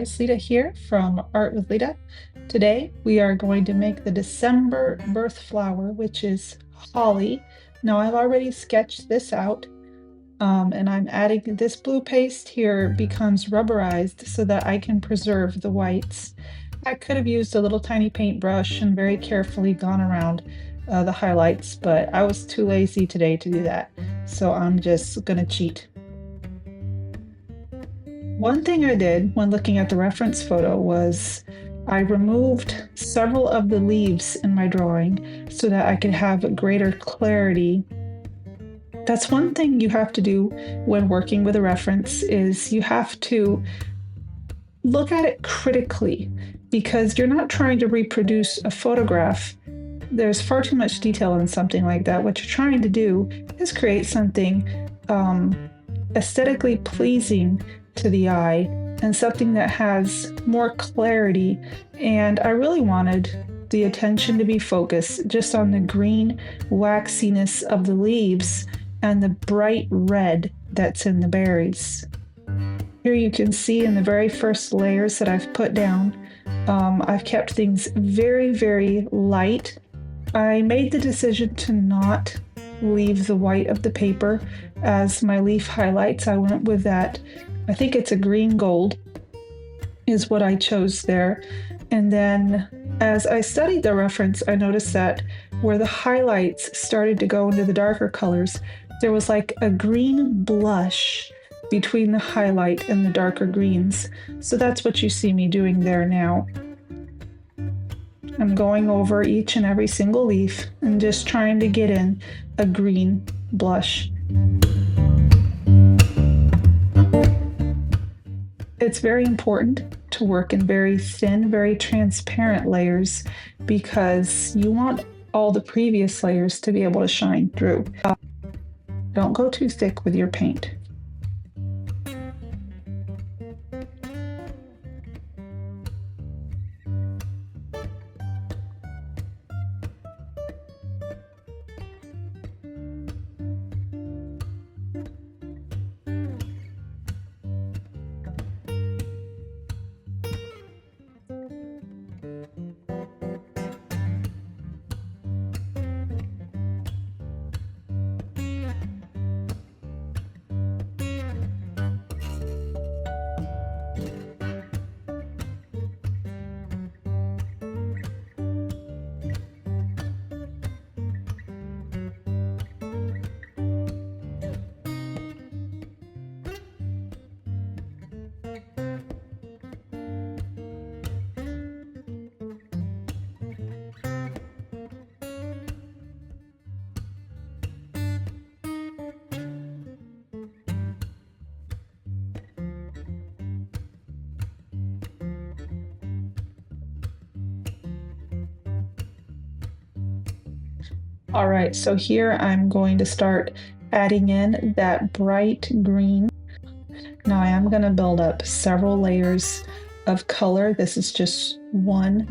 guys, Lita here from Art with Lita. Today we are going to make the December birth flower, which is holly. Now I've already sketched this out and I'm adding this blue paste here becomes rubberized so that I can preserve the whites. I could have used a little tiny paintbrush and very carefully gone around the highlights, but I was too lazy today to do that. So I'm just gonna cheat. One thing I did when looking at the reference photo was I removed several of the leaves in my drawing so that I could have greater clarity. That's one thing you have to do when working with a reference is you have to look at it critically because you're not trying to reproduce a photograph. There's far too much detail in something like that. What you're trying to do is create something aesthetically pleasing to the eye and something that has more clarity. And I really wanted the attention to be focused just on the green waxiness of the leaves and the bright red that's in the berries. Here you can see in the very first layers that I've put down, I've kept things very, very light. I made the decision to not leave the white of the paper as my leaf highlights. I went with that, I think it's a green gold is what I chose there. And then as I studied the reference, I noticed that where the highlights started to go into the darker colors, there was like a green blush between the highlight and the darker greens. So that's what you see me doing there now. I'm going over each and every single leaf and just trying to get in a green blush. It's very important to work in very thin, very transparent layers because you want all the previous layers to be able to shine through. Don't go too thick with your paint. All right, so here I'm going to start adding in that bright green. Now I am going to build up several layers of color. This is just one.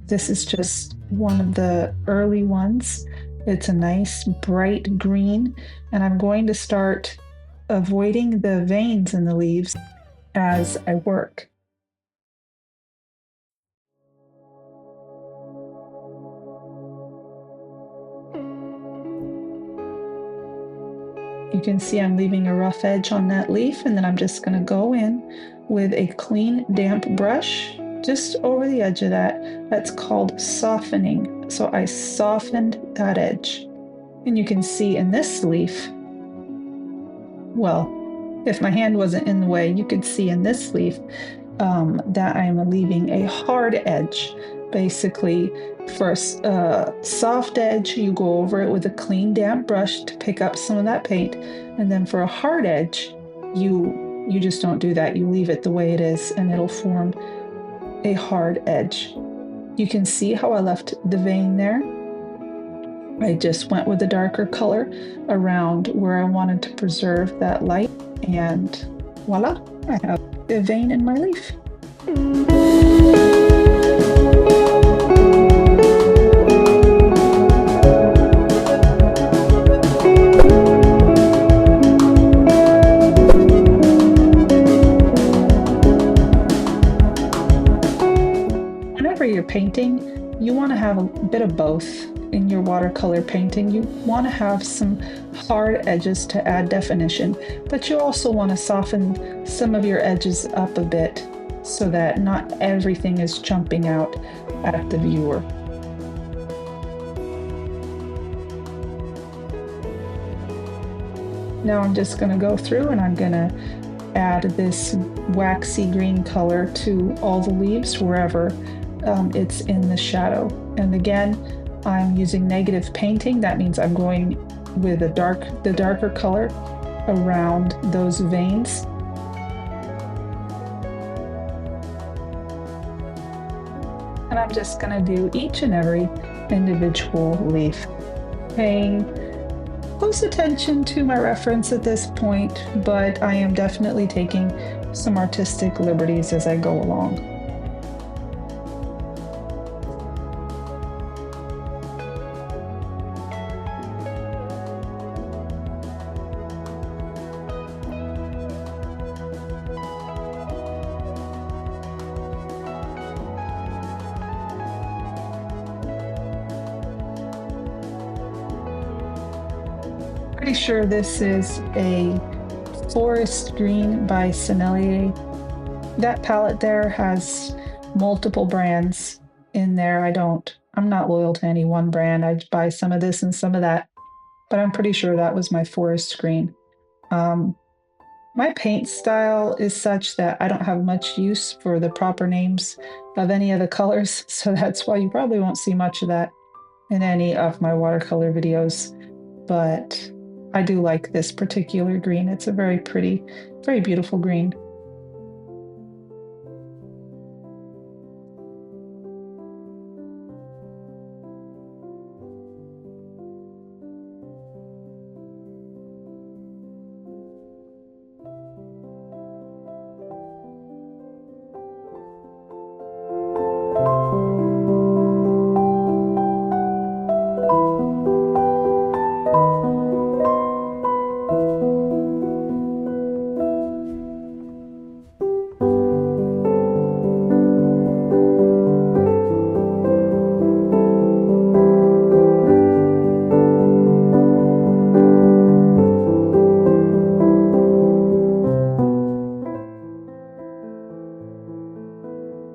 This is just one of the early ones. It's a nice bright green, and I'm going to start avoiding the veins in the leaves as I work. You can see I'm leaving a rough edge on that leaf, and then I'm just going to go in with a clean, damp brush just over the edge of that. That's called softening. So I softened that edge. And you can see in this leaf, well, if my hand wasn't in the way, you could see in this leaf that I am leaving a hard edge. Basically, for a soft edge, you go over it with a clean, damp brush to pick up some of that paint. And then for a hard edge, you just don't do that. You leave it the way it is, and it'll form a hard edge. You can see how I left the vein there. I just went with a darker color around where I wanted to preserve that light, and voila, I have a vein in my leaf. you're painting, you want to have a bit of both in your watercolor painting. You want to have some hard edges to add definition, but you also want to soften some of your edges up a bit so that not everything is jumping out at the viewer. Now I'm just going to go through and I'm going to add this waxy green color to all the leaves wherever it's in the shadow. And again, I'm using negative painting. That means I'm going with the darker color around those veins. And I'm just going to do each and every individual leaf, paying close attention to my reference at this point, but I am definitely taking some artistic liberties as I go along. Pretty sure this is a forest green by Sennelier. That palette there has multiple brands in there. I'm not loyal to any one brand. I buy some of this and some of that, but I'm pretty sure that was my forest green. My paint style is such that I don't have much use for the proper names of any of the colors, so that's why you probably won't see much of that in any of my watercolor videos. But I do like this particular green. It's a very pretty, very beautiful green.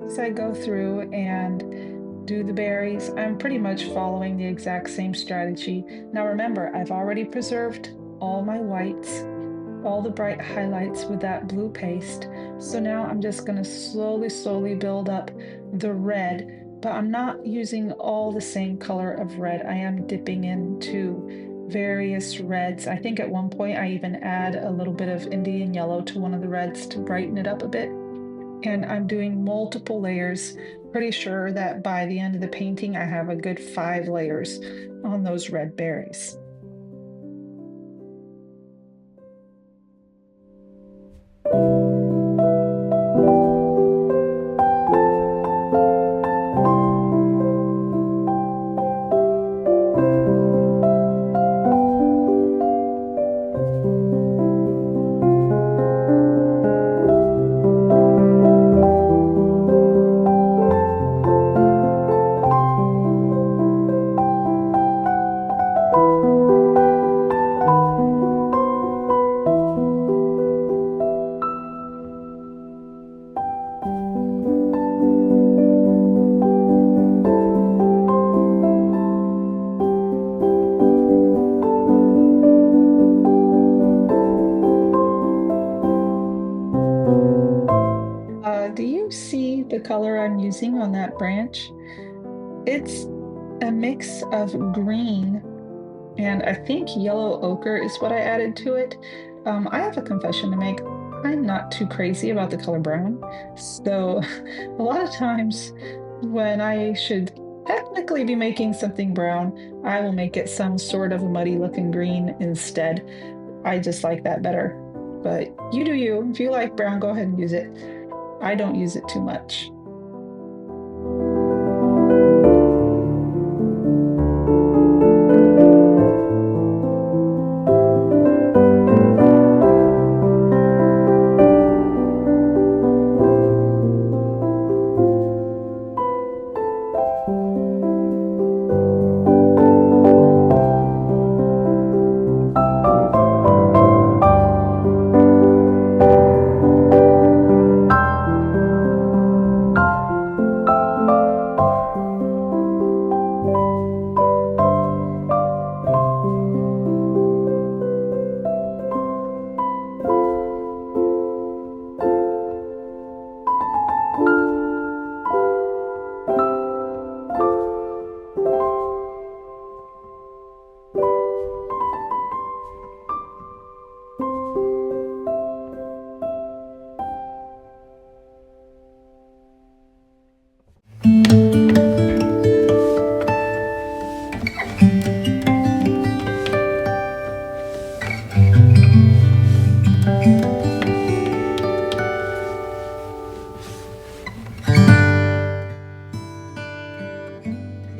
As I go through and do the berries, I'm pretty much following the exact same strategy. Now remember, I've already preserved all my whites, all the bright highlights with that blue paste. So now I'm just going to slowly build up the red, but I'm not using all the same color of red. I am dipping into various reds. I think at one point I even add a little bit of Indian yellow to one of the reds to brighten it up a bit. And I'm doing multiple layers. Pretty sure that by the end of the painting, I have a good 5 layers on those red berries. Do you see the color I'm using on that branch? It's a mix of green and I think yellow ochre is what I added to it. I have a confession to make. I'm not too crazy about the color brown. So a lot of times when I should technically be making something brown, I will make it some sort of a muddy looking green instead. I just like that better. But you do you. If you like brown, go ahead and use it. I don't use it too much.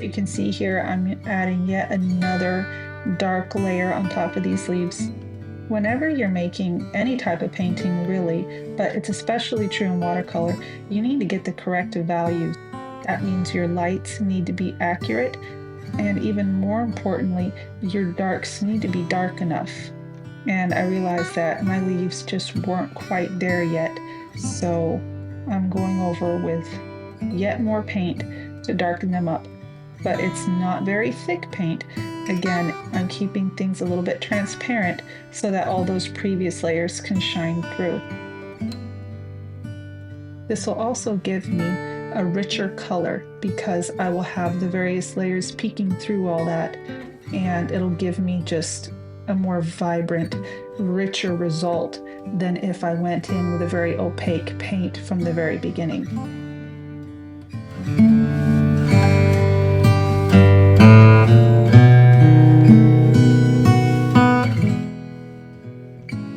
you can see here, I'm adding yet another dark layer on top of these leaves. Whenever you're making any type of painting, really, but it's especially true in watercolor, you need to get the correct values. That means your lights need to be accurate, and even more importantly, your darks need to be dark enough. And I realized that my leaves just weren't quite there yet, so I'm going over with yet more paint to darken them up. But it's not very thick paint. Again, I'm keeping things a little bit transparent so that all those previous layers can shine through. This will also give me a richer color because I will have the various layers peeking through all that, and it'll give me just a more vibrant, richer result than if I went in with a very opaque paint from the very beginning.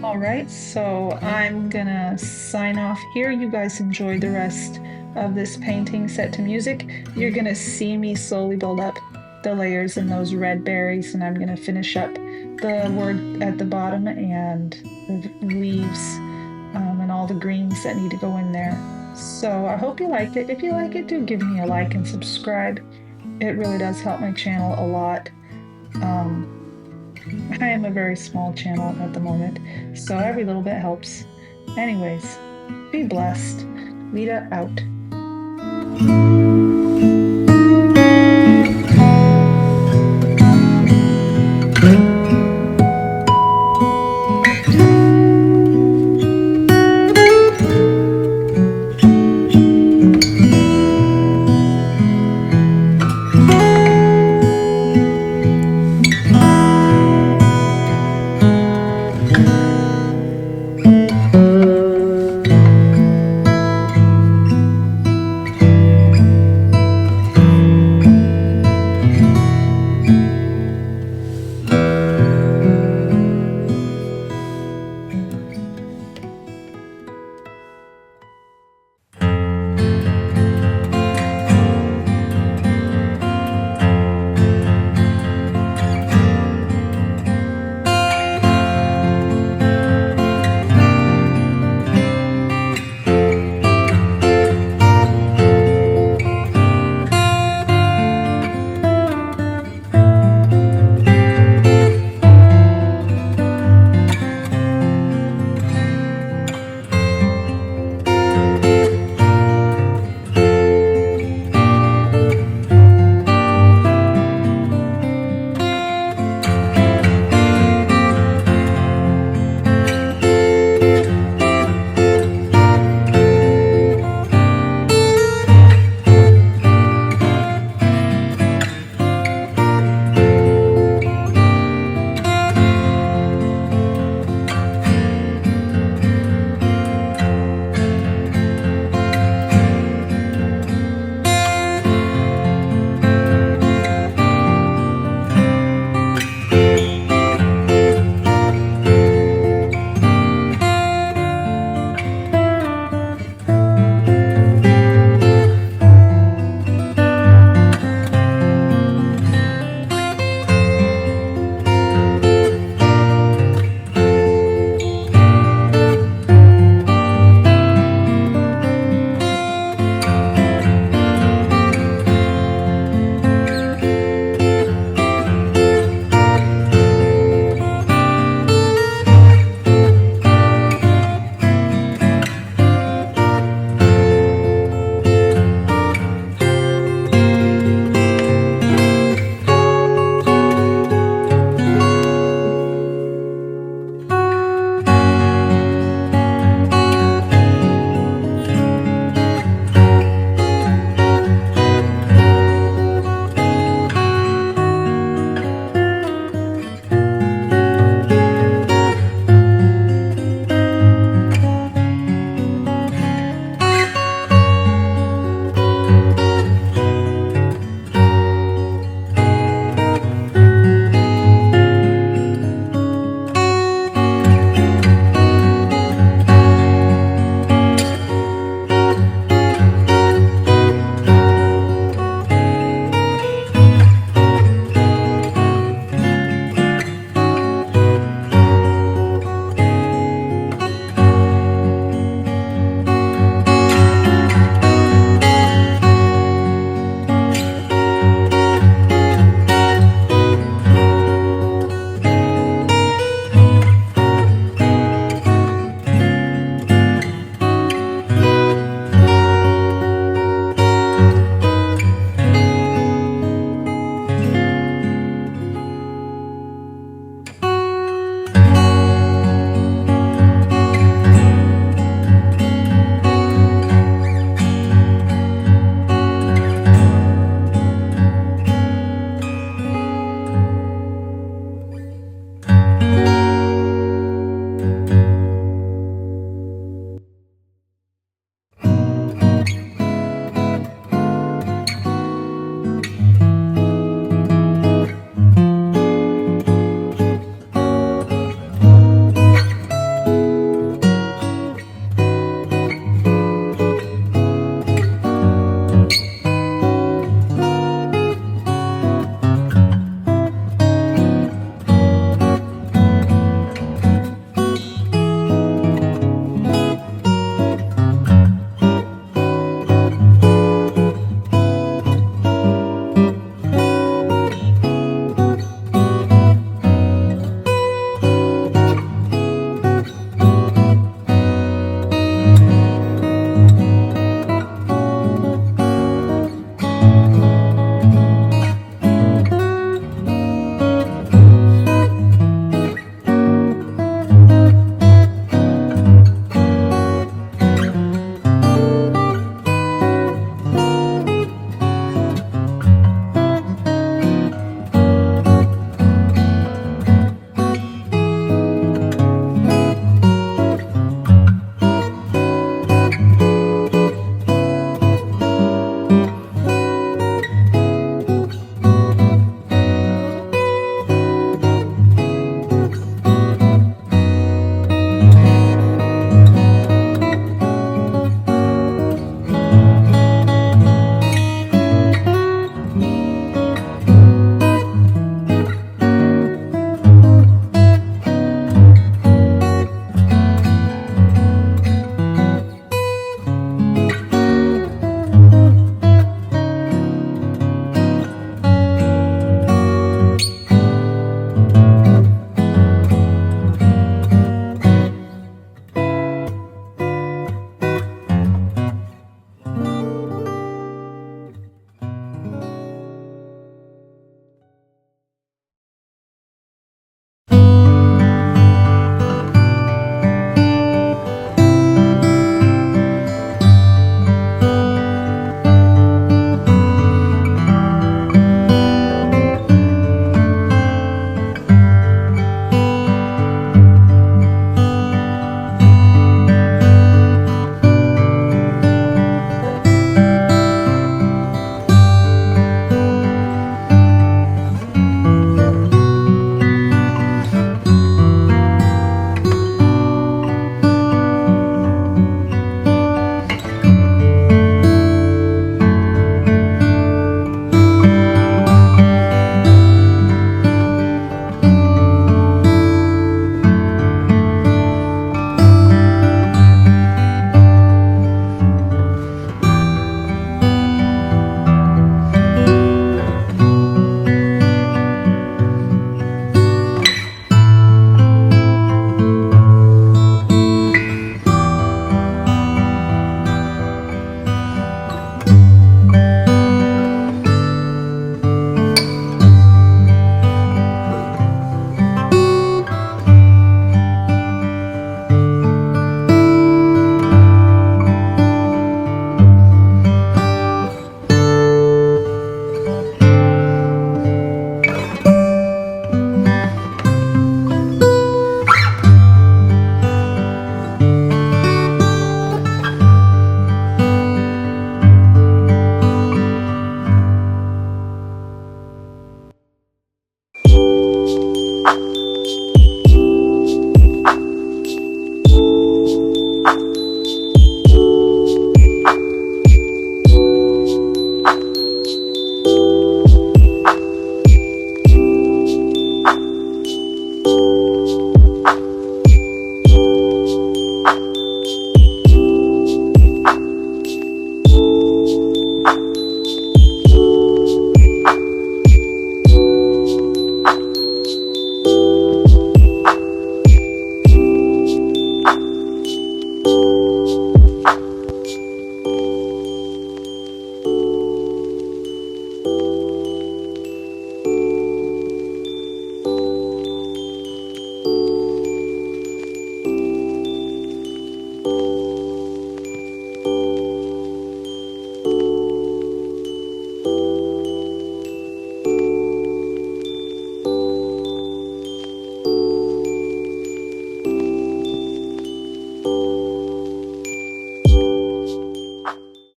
All right, so I'm gonna sign off here. You guys enjoy the rest of this painting set to music. You're gonna see me slowly build up the layers in those red berries, and I'm gonna finish up the word at the bottom and the leaves and all the greens that need to go in there. So I hope you liked it. If you like it, do give me a like and subscribe. It really does help my channel a lot. I am a very small channel at the moment, so every little bit helps. Anyways, be blessed. Lita out.